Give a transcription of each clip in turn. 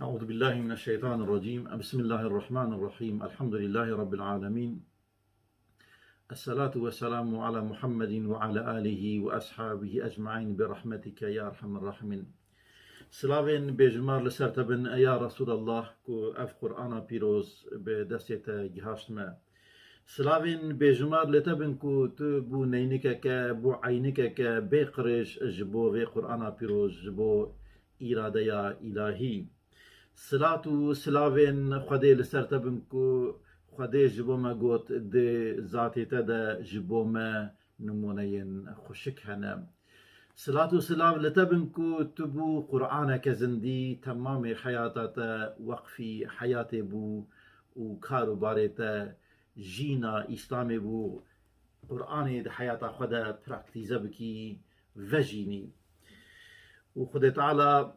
أعوذ بالله من الشيطان الرجيم. بسم الله الرحمن الرحيم. الحمد لله رب العالمين. الصلاة والسلام على محمد وعلى آله وأصحابه أجمعين برحمتك يا أرحم الراحمين. سلاوين بجمار لسرتبن يا رسول الله كو أف قرآن بيروز بدستة جهاشتما. سلاوين بجمار لتبن كو تبو نينك بو عينك بقرش جبو في قرآن بيروز جبو إرادة يا إلهي. سلاتو سلاوين خدي لسرتبن كو خدي جبو ما قوت دي ذاتي تدا جبو ما نمونين خشك هنا. سلاتو سلاو لتبن كو تبو قرآن كزندي تمام حياتاتا وقفي حياتي بو وكارو باريتا جينا إسلامي بو قرآن دي حياتا خدا براكتيزا بكي فجيني وخدي تعالى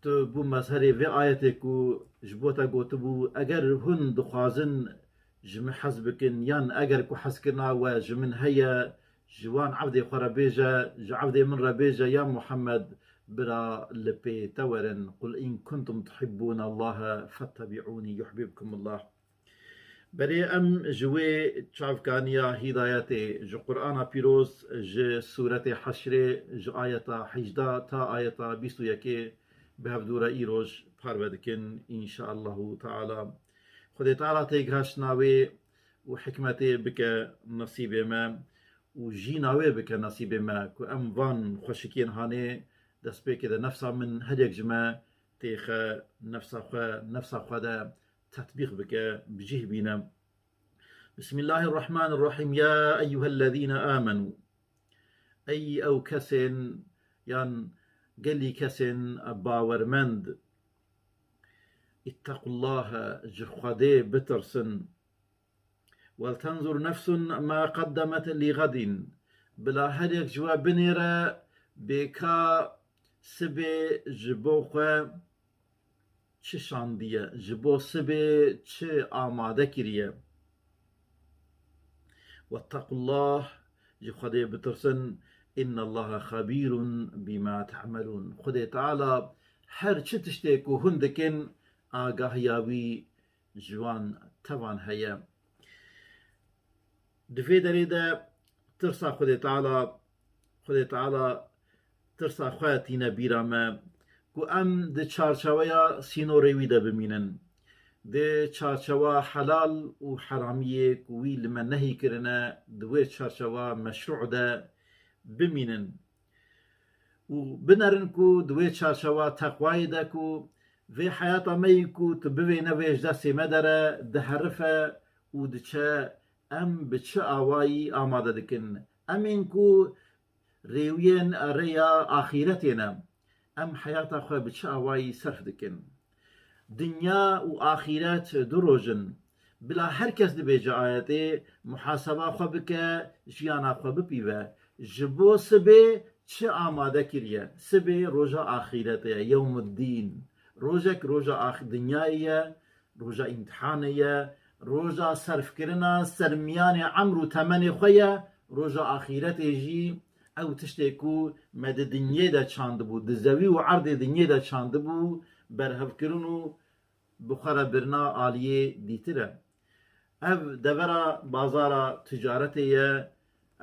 بو مظهر في آياتك جبوتا قوتبو اگر هن دخوازن جم حزبكن يان اگر كو حسكنا وجمن هيا جوان عبدي خربيجا عبدي من ربيجا يا محمد برا لبي تورن قل إن كنتم تحبون الله فاتبعوني يحببكم الله. بري أم جوي تشافكانيا هدايتي جو قرآن بيروز جو سورة حشر جو آية حجدا تا آية بيستو يكي بهفدورة إيروج باربدكن إن شاء الله تعالى. خدي تعالى تيجهاش ناوي وحكمتي بك نصيبي ما وجيناوي بك نصيبي ما كو أم فان خوشكين هاني دس بك ده نفسا من هديك جما تيخ نفسا خدا تطبيق بك بجيه بينا. بسم الله الرحمن الرحيم. يا أيها الذين آمنوا أي أو كسن يان قال كسن باورمند اتقوا الله جخدي بترسن ولتنظر نفس ما قدمت لغد بلا هريك جواب بنيرا بكا سبي جبوخ چشاندية جبو سبي چه آماده كريه. واتقوا الله جخدي بترسن إن الله خبير بما تعملون. خدي تعالى هر چه تشتيكو هندكن آگاهياوي جوان توان هيا. دفي دريدا ترسا خدي تعالى ترسا خواتينا بيراما كو أم دي چارچاويا سينو ريويدا بمينن دي چارچوا حلال و حرامية كوي لما نهي كرنا دوي چارچوا مشروع دا بمينن و بنرن كو دوي چارچوا تقوائي دا كو في حياتا مي كو تبوي نويش دا سيما دارا دهرفا و دچا ام بچا آواي آمادا دكن امين كو ريوين ريا آخيرتنا ام حياتا خو بچا آواي صرف دكن دنيا و آخرات دروجن بلا هركس دي بيجا آياتي محاسبة خو بك جيانا خو ببيوه جبو سبي چه آماده كريه سبي روجا آخرته يوم الدين روجك روجا دنيايا روجا امتحانيا روجا صرف كرنا سرميان عمرو تمني خويا روجا آخرته جي او تشتكو مد دنيا دا چاندبو دزوي و عرض دنيا دا چاندبو برهف كرنو بخارا برنا آلية ديتره اف دورا بازارا تجارتيا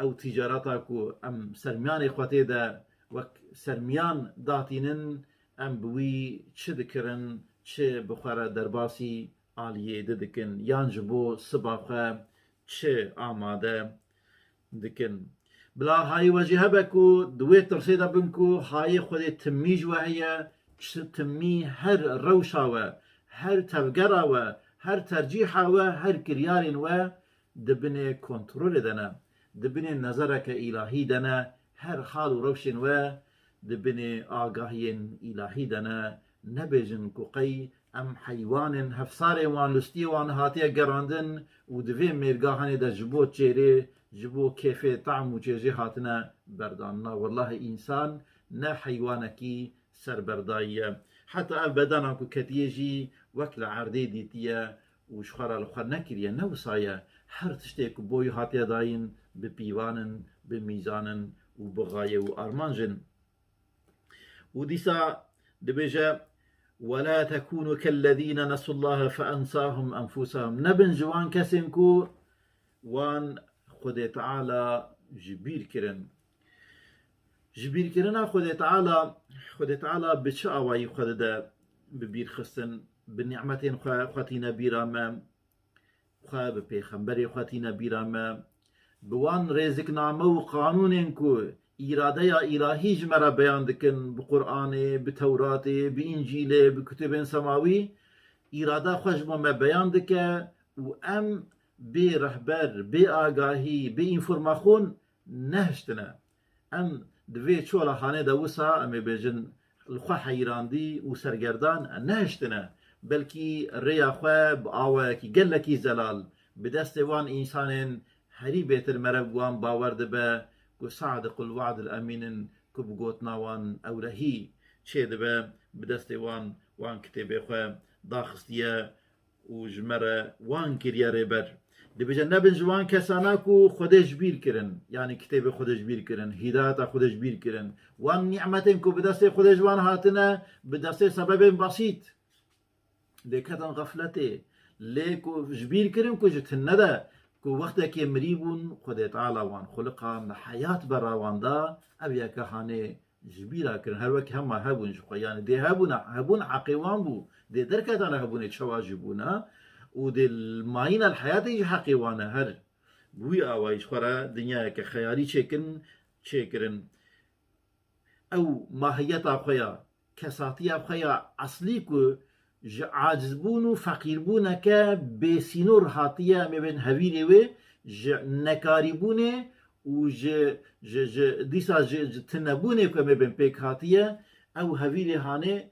او تجارتا كو ام سرميان خواتي دا وك سرميان داتينن ام بوي چه دكرن چه بخارا درباسي آلية ددكن يانجبو سباخه چه آماده دكن بلا هاي وجهه بكو دوي ترسيدا بنكو هاي خودي تميج وهي تمي هر روشاوه هر تفقراوه هر ترجيحاوه هر كريارين و دبني كنترول دنا دبني نظرك إلهي دنا هر حال روشن و دبني آگاهين إلهي دنا نبجن كوقي ام حيوان هفصار وان لستي وان هاتيا قراندن و دوي ميرگاهاني دا جبو تشيري جبو كيفي طعم و جيجي هاتنا برداننا والله إنسان نا حيوانكي سر برداية حتى أبدانا كو كتيجي وكلا عردي ديتيا وشخارا لخار نكريا نوصايا هر تشتيكو بوي هاتيا داين ببيوانن بميزانن وبغاية وأرمانجن وديسا دبيجا ولا تكونوا كالذين نسوا الله فأنساهم أنفسهم نبن جوان كسنكو وان خود تعالى جبير كرنا خود تعالى بچه آوائي خود ده ببير خستن بنعمتين خواتينا بيرامم خواه بپیغمبر خواتینا بیرامه بوان رزق نامه و قانونین که اراده یا الهی جمره بیان دکن بقرآن بتورات بانجیل بکتب سماوی اراده خوش ما بیان دکه و ام بی رهبر بی آگاهی بی انفرماخون نهشتنه ام دوی چولا خانه دوسا ام بیجن الخواه حیراندی و سرگردان نهشتنه بلکی ریا خواه بآوه کی گلکی زلال بدست وان انسان هری بيتر مرب وان باورد به کو صادق الوعد الامين کو بگوتنا وان اورهی چه دبه بدست وان کتاب خو داخستیه و جمره وان کریه ربر دبجه نبن جوان کسانا کو خودش بیر کرن یعنی کتاب خودش بیر کرن هدایت خودش بیر کرن وان نعمتن کو بدست خودش وان هاتنه بدست سبب بسيط دكتن غفلته ليكو جبير كرم كو جتندا كو وقتا كي مريبون خد تعالى وان خلقا حياة برا وان دا ابيا كهاني جبيرا كرن هر وقت هما هبون شو يعني دي هبون عقيوان بو دي دركتان هبون تشواجبونا ودي الماين الحياة يجي حقيوانا هر بوي آوايش خورا دنيا كخيالي چكرن او ماهيتا خويا كساتيا خويا اصلي كو عاجز بون و فقیر بونه که بسینور هاتیه میبین هویلی و نکاری بونه و دیسا تنبونه که میبین پیک هاتیه او هویلی هانه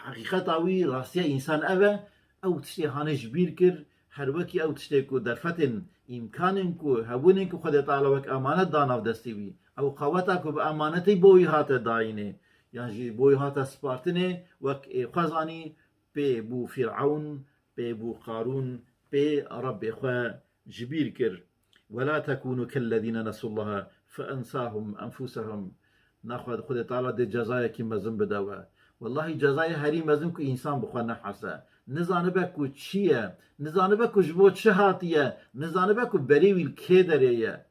حقیقت اوی راستیه انسان اوه او تشتی هانه جبیر کر هر وکی او تشتی که در فتن امکانن که هبونن که خود تعالی وک امانت داناو دستی وی او قوتا که به امانتی بوی هات داینه یعنی بوی هات سپارتنه وک خزانی بي بو فرعون بي بو قارون بي رب إخوة جبير كر ولا تكونوا كالذين نسوا الله فأنساهم أنفسهم ناخذ خد تعالى دي جزايا كما زنب دوا والله جزايا هري مزن كو إنسان بخوا نحسا نزانه بكو چيه نزانه بكو جبو چهاتيه نزانه بكو بريوي الكيدريه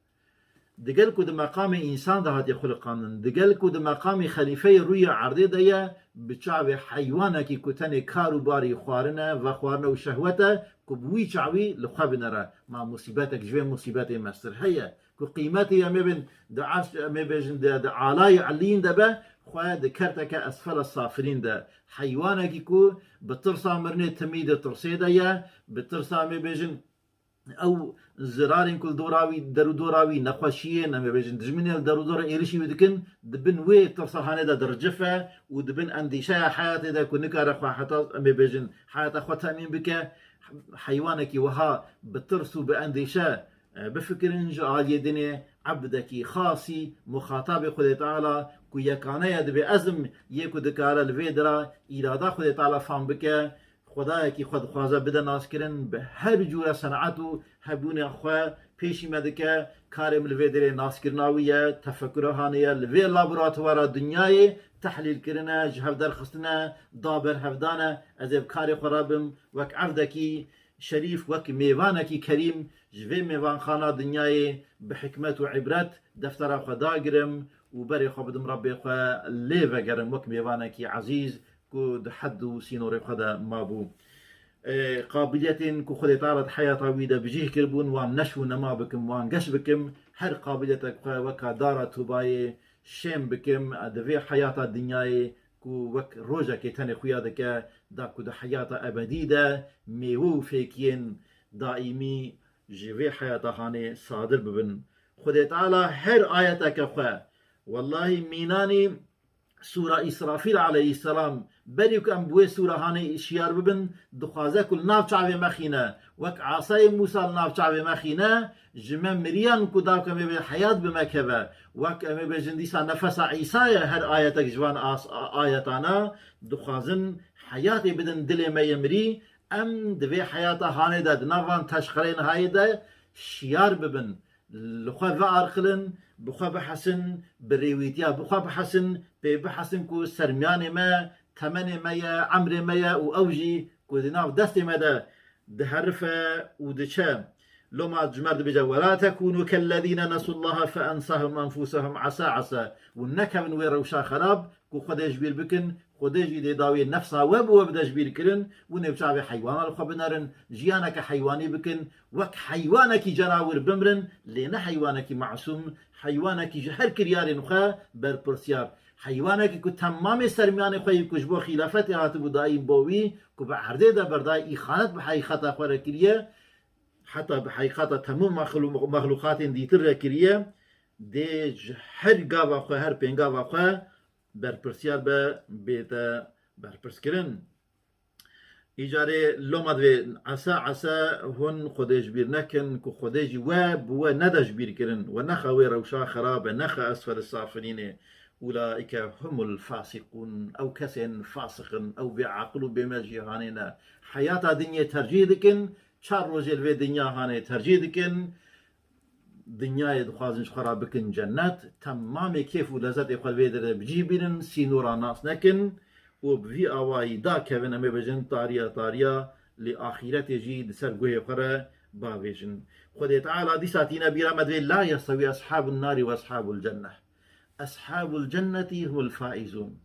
دقل كو مقام إنسان ده هاتي خلقانن دقل كو مقام خليفة روية عرضي ده بچاوي حيوانا كي كتاني كارو باري خوارنا وخوارنا وشهوتا كو بوي چاوي لخواب نرى مع مصيباتك جوين مصيباتي مستر هيا كو قيمتي يا مبن دا عرش مبن دا علاي علين دا با خواه دا كرتك أسفل الصافرين دا حيوانا كي كو بترسا مرني تميد ترسي دا يا بترسا مبن او زرارين كل دوراوي دراوي نخوشيه نما بيجن دجمن دورا ايرشي ودكن دبن وي تصحانه دا درجفه ودبن انديشه حياتي دا كنكار اخو حتى ام بيجن حياه اخوتها مين بك حيوانك وها بترسو بانديشه بفكرن جعل يدني عبدك خاصي مخاطب خد تعالى كو يكانه يد بأزم يكو دكار الفيدرا اراده خد تعالى فهم بك خدای کی خود خوازه بده ناس کرن به هر جور صنعتو هبون خو پیشی مدکه کار ملوی در ناس کرناویه تفکرهانیه لوی لابراتوار دنیای تحلیل کرنه جهف در خستنه دابر هفدانه از کار خرابم وک عفدکی شریف وک میوانکی کریم جوی میوان خانه دنیای به حکمت و عبرت دفتر خدا گرم و بری خو بدم ربی خو لیو گرم وک میوانکی عزیز كود حد وسينوري خدا مابو قابلية كو خدي تعرض حياة ويدا بجيه كربون وان نشو نما بكم وان قش بكم هر قابليتك وكا دارة توباي شيم بكم دفي حياة الدنياي كو وك روجا كي تاني خويا دا كو دا حياة أبديدة ميوو فيكين دائمي جيوي حياة هاني صادر ببن خدي تعالى هر آياتك خوا والله ميناني سورة إسرافيل عليه السلام بريك أم بوي سورة هاني شيار ببن دخوازه كل ناف شعبي مخينة وك عصاي موسى ناف شعبي مخينة جمع مريان كداك أمي بالحياة بمكبه وك أمي بجنديسا نفس عيسى هر آياتك جوان آياتانا دخوازن حياتي بدن دلي ما يمري أم دوي حياة هاني دا نافان تشخرين هاي دا شيار ببن لخوة وارخلن بخوا بحسن بريويتيا بخوا بحسن بحسن كو سرميان ما تمني ميا عمري ميا وأوجي كودناف دستي مدى دهرفة ودشام لما جمرد بجا ولا تكونوا كالذين نسوا الله فأنساهم أنفسهم عسى والنكا من ويروشا خراب كو خدش بير بكن خدش دي داوي نفسها وبدش بير كرن ونبشع حيوان الخو بنارن جيانك حيواني بكن وك حيوانك جناور بمرن لنا حيوانك معصوم حيوانك جهر كريار نخا برپرسيار حيوانك كو تمام سرميان خوي كجبو خلافت هاتبو دايم بوي كو بعرده دا برداي إخانت بحقيقة خواه كريه حتى بحقيقة تمام مخلوقات ديتر كريه دي هر قاوا خواه هر پين قاوا خواه برپرسيار بيتا برپرس كرن إيجاري لومد عسى هون خديش بير نكن كو خديش واب ندش بير كرن ونخا ويروشا خراب نخا أسفل السافلين أولئك هم الفاسقون أو كسن فاسق أو بعقل بمجيهاننا حياة دنيا ترجيدكن چار روزل في دنيا هاني ترجيدكن دنيا دخوازنش خرابكن جنات تمام كيف ولذات يخوال ويدر بجيبين سينورا ناس نكن وبفي أواي دا كيفن أمي بجن طاريا لآخرت يجي سر قوي خرا باويجن خد تعالى دي ساتينا بيرا مدوي لا يستوي أصحاب النار وأصحاب الجنة أصحاب الجنة هم الفائزون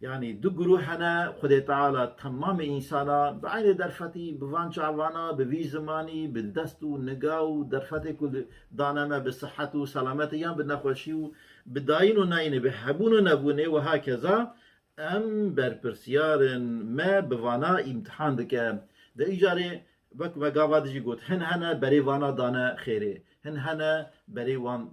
يعني دو گروهنا خد تعالى تمام إنسانا بعين درفتي بفان شعوانا بفي زماني بالدستو نقاو درفتي كل دانما بالصحة وسلامتي يان بالنخوشي بداين ناين بحبون نبوني وهكذا ام برپرسيار ما بوانا امتحان دكا ده إيجاري بك مقاوة دجي قوت هنا بري وانا دانا خيري هنا بري وان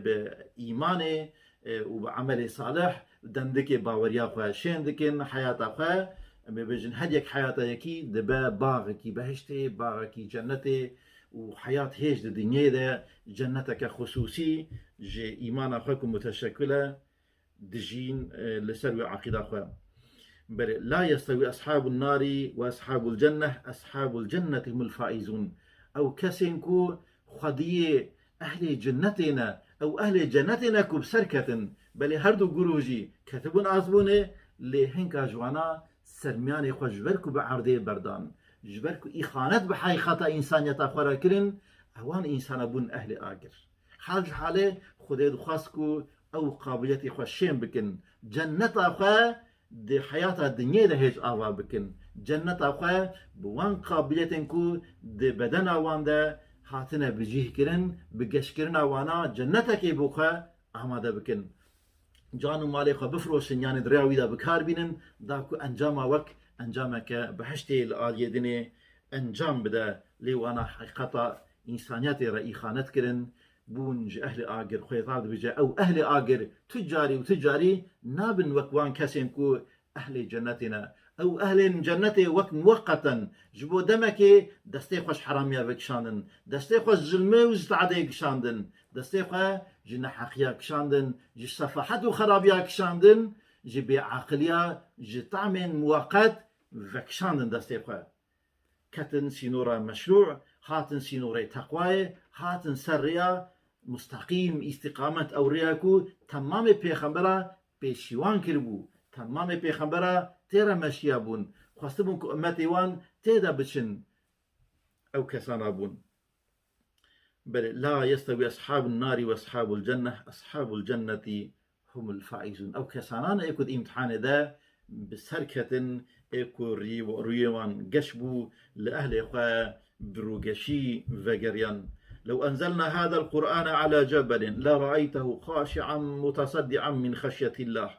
بإيماني وبعمل صالح دندكي باوريا خواه شين دكين حياتا خواه بيجن هديك حياتا يكي دبا باغكي بهشتي باغكي جنتي وحياة هيج الدنيا ده جنتك خصوصي جي إيمانا خوكم متشكلة دجين لسروي عقيدة خواه بل لا يستوي أصحاب النار وأصحاب الجنة أصحاب الجنة هم الفائزون أو كسنكو خديه أهل جنتنا أو أهل جنتنا كوب سركة بل هردو قروجي كتبون عزبونه لهنكا جوانا سرميان خوش جبركو بعرضي بردان جبركو إخانت بحقيقة إنسانية خورا كرن أوان إنسان بون أهل آقر حاله خده دخواستكو أو قابليتي خوشين بكن جنة أخوة دي حياة الدنيا ده هيج آوا بكن جنة أخوة بوان قابليتنكو دي بدن آوان ده هاتنا بجيه كرن بگش كرن آوانا جنتك بوخوة آماده بكن جانو مالي خو بفروشن يعني درياوي دا بكار بينن داكو انجام وك انجامك بحشتي الآلية ديني انجام بدا ليوانا حقيقة إنسانياتي رأي خانت كرن بونج أهل آقر خيطات بجا أو أهل آقر تجاري وتجاري نابن وكوان كسينكو أهل جنتنا أو أهل جنتي وقت مؤقتا جبو دمكي دستي خوش حراميا بكشاندن دستي خوش ظلمي وزتعدي كشاندن دستي خوش جي حقيا كشاندن جي صفحات وخرابيا كشاندن جي بعقليا جي طعمين مؤقت فكشاندن دستي خوش كتن سينورا مشروع هاتن سينوري تقوى هاتن سريا مستقيم استقامت او رياكو تمام پیغمبرا پیشوان کربو تمام پیغمبرا تیرا مشیابون خواستبون که امتی وان تیدا بچن او کسانا بون بل لا يستوي أصحاب النار وأصحاب الجنة أصحاب الجنة هم الفائزون أو كسانان ايكود امتحان دا بسركة ايكو ريوان قشبو لأهل إخوة بروغشي فقريان لو أنزلنا هذا القرآن على جبل لرأيته خاشعا متصدعا من خشية الله